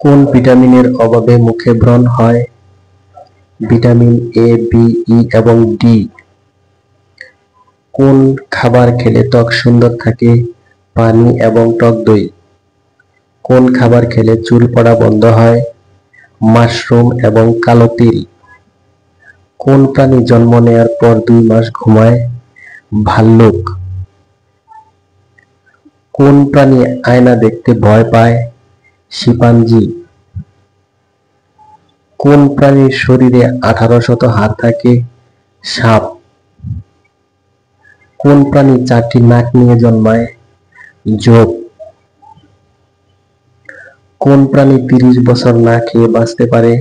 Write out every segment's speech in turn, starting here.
কোন ভিটামিনের অভাবে মুখে ব্রণ হয়? ভিটামিন এ, বি, ই এবং ডি। কোন খাবার খেলে ত্বক সুন্দর থাকে? পানি এবং টক দই। কোন খাবার খেলে চুল পড়া বন্ধ হয়? মাশরুম এবং কালো তিল। কোন প্রাণী জন্ম নেয়ার পর 2 মাস ঘুমায়? ভাল্লুক। কোন প্রাণী আয়না দেখতে ভয় পায়? শিম্পাঞ্জি। কোন প্রাণীর শরীরে 18 হাড় থাকে? সাপ। কোন প্রাণী 4টি নাক নিয়ে জন্মায়? জোঁক। কোন প্রাণী 30 বছর না খেয়ে বাঁচতে পারে?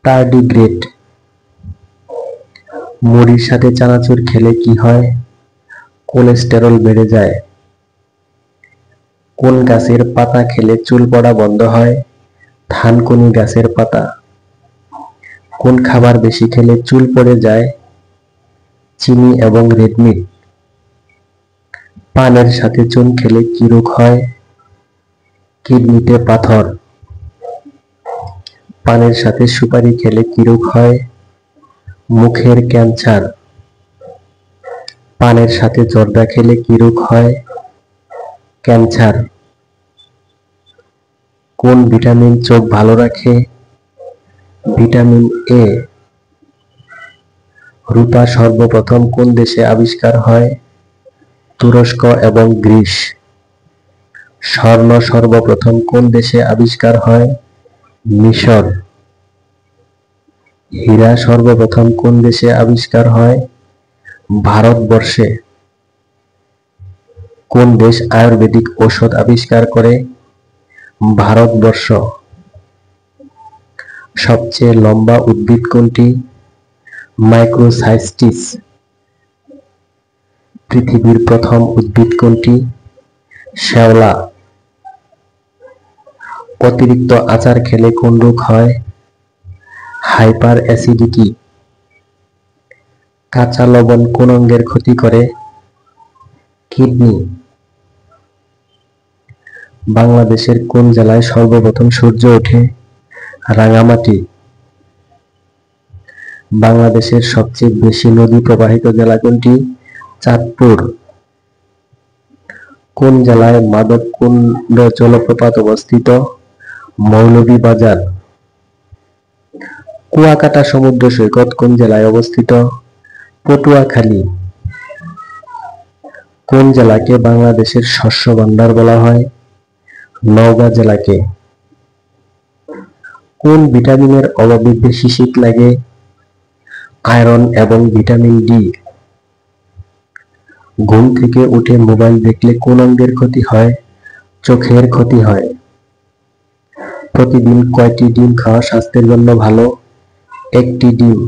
টার্ডিগ্রেড। মুড়ির সাথে চানাচুর খেলে কি হয়? কোলেস্টেরল বেড়ে যায়। কোন গাছের পাতা খেলে চুল পড়া বন্ধ হয়? থানকুনি গাছের পাতা। কোন খাবার বেশি খেলে চুল পড়ে যায়? চিনি এবং রেড মিট। পানের সাথে চুন খেলে কি রোগ হয়? কিডনিতে পাথর। পানের সাথে সুপারি খেলে কি রোগ হয়? মুখের ক্যান্সার। পানের সাথে জর্দা খেলে কি রোগ হয়? ক্যান্সার। কোন ভিটামিন চোখ ভালো রাখে? Vitamin A. রূপা সর্বপ্রথম কোন দেশে আবিষ্কার হয়? তুরস্ক এবং গ্রিস। স্বর্ণ সর্বপ্রথম কোন দেশে আবিষ্কার হয়? মিশর। হীরা সর্বপ্রথম কোন দেশে আবিষ্কার হয়? ভারতবর্ষে। কোন দেশ আয়ুর্বেদিক ঔষধ আবিষ্কার করে? ভারতবর্ষ। সবচেয়ে লম্বা উদ্ভিদ কোনটি? মাইক্রোসাইস্টিস। পৃথিবীর প্রথম উদ্ভিদ কোনটি? শ্যাওলা। অতিরিক্ত আচার খেলে কোন রোগ হয়? Hyper acidity. কাঁচা লবণ কোন অঙ্গের ক্ষতি করে? কিডনি। বাংলাদেশের কোন জেলায় সর্বপ্রথম সূর্য ওঠে? রাঙামাটি। বাংলাদেশের সবচেয়ে বেশি নদী প্রবাহিত জেলা কোনটি? চাঁদপুর। কোন জেলায় মাধবকুণ্ড জলপ্রপাত অবস্থিত? মৌলভীবাজার। কুয়াকাটা সমুদ্র সৈকত কোন জেলায় অবস্থিত? পটুয়াখালী। কোন জেলাকে বাংলাদেশের শস্য ভান্ডার বলা হয়? নওগাঁ জেলাকে। কোন ভিটামিনের অভাবে বেশি শীত লাগে? আয়রন এবং ভিটামিন ডি। ঘুম থেকে উঠে মোবাইল দেখলে কোন অঙ্গের ক্ষতি হয়? চোখের ক্ষতি হয়। প্রতিদিন কয়টি ডিম খাওয়া স্বাস্থ্যের জন্য ভালো? 1টি ডিম।